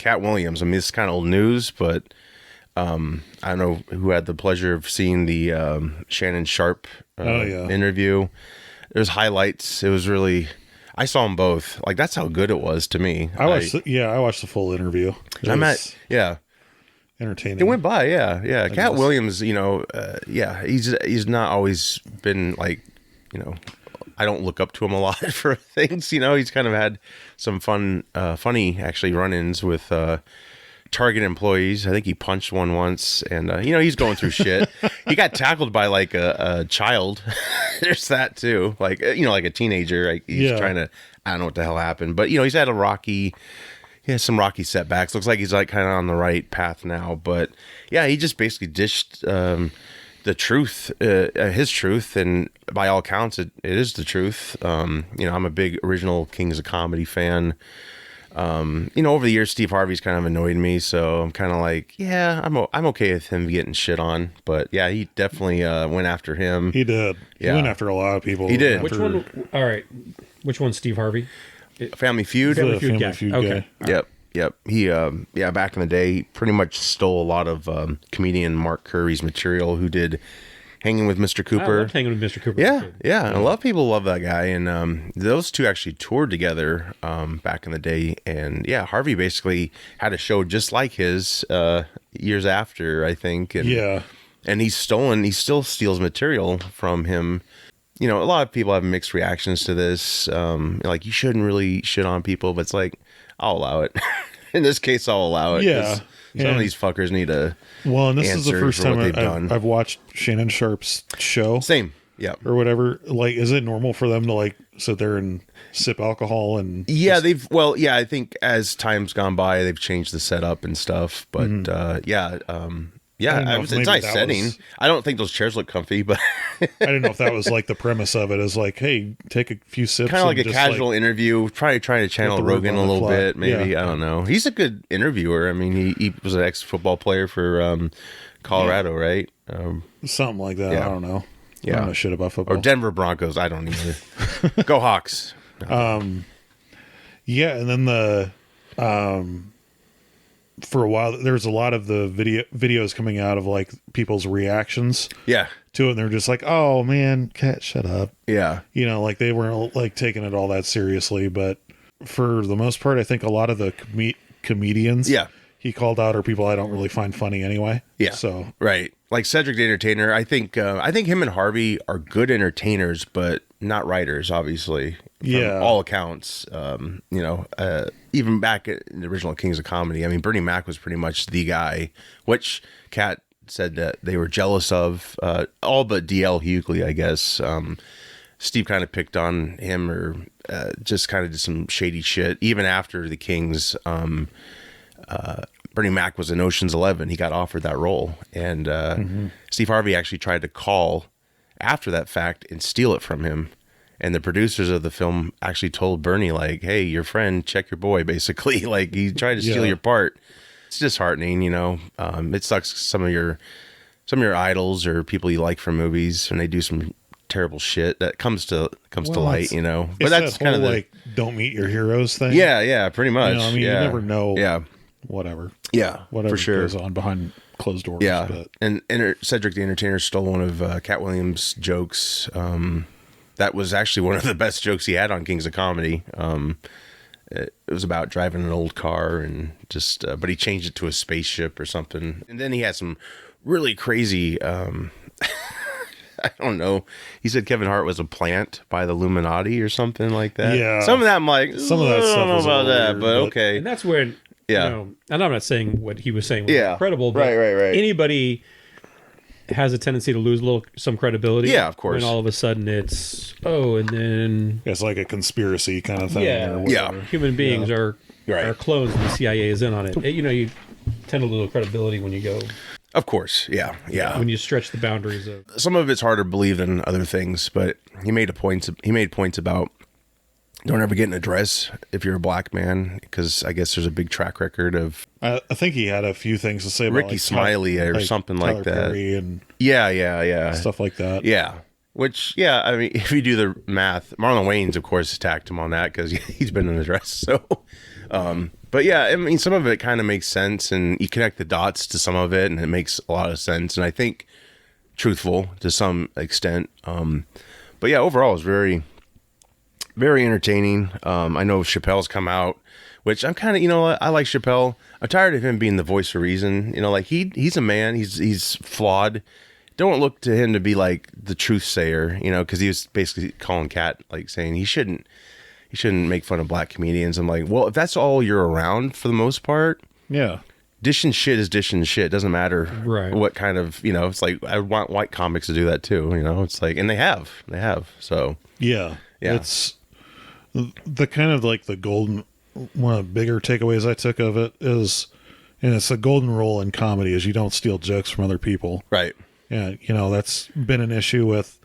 Katt Williams. I mean, it's kind of old news, but I don't know who had the pleasure of seeing the Shannon Sharp interview. There's highlights. It was really, I saw them both. Like, that's how good it was to me. I watched the full interview. Entertaining. It went by, yeah. Katt Williams, he's not always been like, I don't look up to him a lot for things. He's kind of had some funny actually run-ins with Target employees. I think he punched one once, and he's going through shit. He got tackled by like a child. There's that too, like like a teenager. Like he's trying to, I don't know what the hell happened, but he's had some rocky setbacks. Looks like he's like kind of on the right path now, but yeah, he just basically dished the truth, his truth, and by all accounts, it is the truth. I'm a big original Kings of Comedy fan. Over the years, Steve Harvey's kind of annoyed me, so I'm kind of like, I'm okay with him getting shit on. But yeah, he definitely went after him. He did. Yeah. He went after a lot of people. He did. Which one? All right. Which one's Steve Harvey? Family Feud. Family Feud guy. Okay. Yep. He, back in the day, he pretty much stole a lot of comedian Mark Curry's material, who did Hanging with Mr. Cooper. I loved Hanging with Mr. Cooper. Yeah. And a lot of people love that guy. And those two actually toured together back in the day. And yeah, Harvey basically had a show just like his years after, I think. And, and he still steals material from him. A lot of people have mixed reactions to this. Like, you shouldn't really shit on people, but it's like, I'll allow it. In this case, I'll allow it. Yeah. Some of these fuckers need to. Well, and this is the first time I've watched Shannon Sharp's show. Same. Yeah. Or whatever. Like, is it normal for them to like sit there and sip alcohol and? Yeah, I think as time's gone by, they've changed the setup and stuff. But it's a nice setting. I don't think those chairs look comfy, but I didn't know if that was like the premise of it. Is like, hey, take a few sips. Kind of like a casual interview. Probably trying to channel Rogan a little bit. Maybe I don't know. He's a good interviewer. I mean, he was an ex-football player for Colorado, right? Something like that. I don't know. I don't know shit about football. Or Denver Broncos. I don't either. Go Hawks. And then for a while, there's a lot of the videos coming out of like people's reactions to it, and they're just like, oh man, Katt, shut up. Like they weren't like taking it all that seriously, but for the most part, I think a lot of the comedians he called out are people I don't really find funny anyway. So right, like Cedric the Entertainer, I think him and Harvey are good entertainers, but not writers, obviously. From all accounts, even back at the original Kings of Comedy, I mean, Bernie Mac was pretty much the guy, which Katt said that they were jealous of, all but DL Hughley, I guess. Steve kind of picked on him, or just kind of did some shady shit. Even after the Kings, Bernie Mac was in Ocean's 11. He got offered that role, and Steve Harvey actually tried to call after that fact and steal it from him. And the producers of the film actually told Bernie, like, hey, your friend, check your boy, basically. Like, he tried to steal your part. It's disheartening, it sucks. Some of your idols or people you like from movies, when they do some terrible shit that comes to light, But that's kind of like, don't meet your heroes thing. Yeah, pretty much. You never know. Yeah. Whatever. Yeah, whatever for sure. goes on behind closed doors. Yeah. But. And Cedric the Entertainer stole one of Katt Williams' jokes. That was actually one of the best jokes he had on Kings of Comedy. It was about driving an old car and just, but he changed it to a spaceship or something. And then he had some really crazy, I don't know. He said Kevin Hart was a plant by the Illuminati or something like that. Yeah. Some of that I'm like, some of that stuff I don't know about that, weird, but okay. And that's when, and I'm not saying what he was saying was incredible, but right. Anybody has a tendency to lose some credibility. Yeah, of course. When all of a sudden it's, and then... It's like a conspiracy kind of thing. Yeah. Human beings are clones and the CIA is in on it. You tend to lose credibility when you go... Of course, yeah. When you stretch the boundaries of... Some of it's harder to believe than other things, but he made points about don't ever get in a dress if you're a black man, because I guess there's a big track record of... I think he had a few things to say about Ricky Smiley or something Tyler like that. Perry and stuff like that. Yeah. Which, I mean, if you do the math, Marlon Wayans, of course, attacked him on that because he's been in a dress. So, But yeah, I mean, some of it kind of makes sense, and you connect the dots to some of it, and it makes a lot of sense. And I think truthful to some extent. But yeah, overall, it's very, very entertaining. I know Chappelle's come out, which I'm kind of, I like Chappelle. I'm tired of him being the voice of reason. Like he's a man. He's flawed. Don't look to him to be like the truth sayer, because he was basically calling Katt, like saying he shouldn't make fun of black comedians. I'm like, well, if that's all you're around for the most part, yeah, dishing shit is dishing shit. It doesn't matter what kind of, it's like, I want white comics to do that too, it's like, and they have, so. Yeah. It's the kind of like the golden, one of the bigger takeaways I took of it is, and it's a golden rule in comedy, is you don't steal jokes from other people. Right. Yeah. That's been an issue with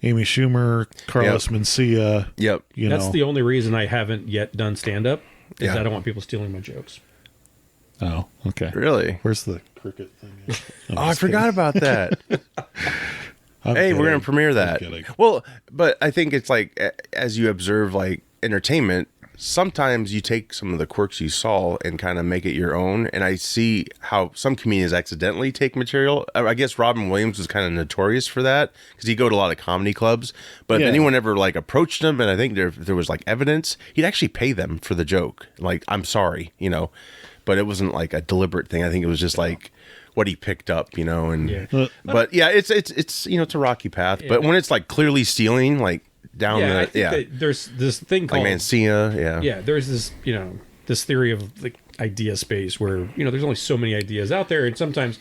Amy Schumer, Carlos Mencia. Yep. That's the only reason I haven't yet done stand-up, is I don't want people stealing my jokes. Oh, okay. Really? Where's the cricket thing? I forgot about that. Hey, we're going to premiere that. Well, but I think it's like, as you observe like entertainment, sometimes you take some of the quirks you saw and kind of make it your own. And I see how some comedians accidentally take material. I guess Robin Williams was kind of notorious for that, because he'd go to a lot of comedy clubs. But if anyone ever like approached him, and I think there was like evidence, he'd actually pay them for the joke. Like, I'm sorry, but it wasn't like a deliberate thing. I think it was just like what he picked up, and but yeah, it's it's a rocky path. Yeah. But when it's like clearly stealing, like down I think that there's this thing called like Mancia, there's this this theory of the idea space where there's only so many ideas out there, and sometimes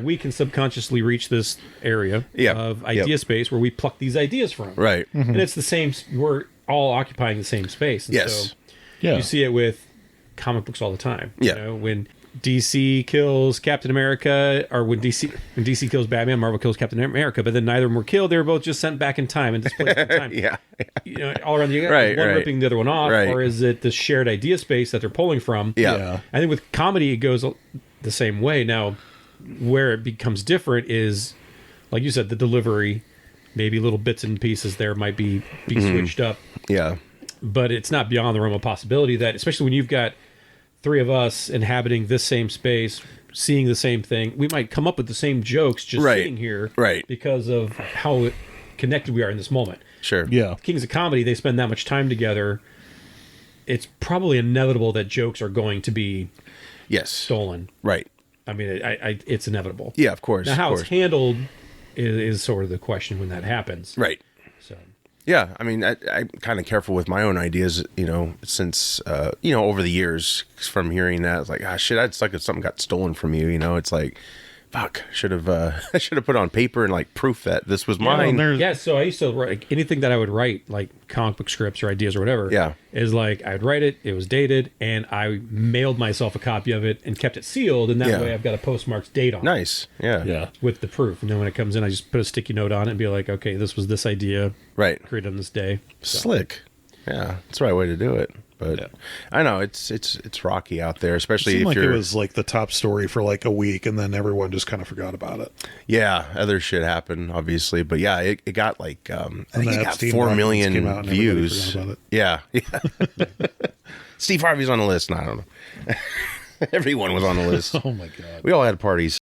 we can subconsciously reach this area of idea space where we pluck these ideas from, right? And it's the same, we're all occupying the same space, and so you see it with comic books all the time. When DC kills Captain America, or when DC kills Batman, Marvel kills Captain America, but then neither of them were killed. They were both just sent back in time and displaced in time. All around the one ripping the other one off, or is it the shared idea space that they're pulling from? I think with comedy it goes the same way. Now, where it becomes different is, like you said, the delivery. Maybe little bits and pieces there might be switched up. But it's not beyond the realm of possibility that, especially when you've got three of us inhabiting this same space, seeing the same thing, we might come up with the same jokes just sitting here, because of how connected we are in this moment. Sure. Yeah. Kings of Comedy, they spend that much time together. It's probably inevitable that jokes are going to be stolen. Right. I mean, it's inevitable. Yeah, of course. Now, how it's handled is sort of the question when that happens. Right. So. Yeah, I mean, I'm kind of careful with my own ideas, since, over the years, from hearing that, it's like, shit, I'd suck if something got stolen from you, it's like, fuck, I should have put on paper and like proof that this was mine. So I used to write anything that I would write, like comic book scripts or ideas or whatever. Is like I'd write it, it was dated, and I mailed myself a copy of it and kept it sealed, and that way I've got a postmark's date on it. Nice. Yeah. With the proof, and then when it comes in, I just put a sticky note on it and be like, okay, this was this idea, created on this day. So. Slick. Yeah, that's the right way to do it. But I know it's rocky out there, especially if you're. It was like the top story for like a week, and then everyone just kind of forgot about it. Yeah, other shit happened, obviously, but yeah, it got like I think it got 4 million views. Yeah. Steve Harvey's on the list. No, I don't know. Everyone was on the list. Oh my god, we all had parties.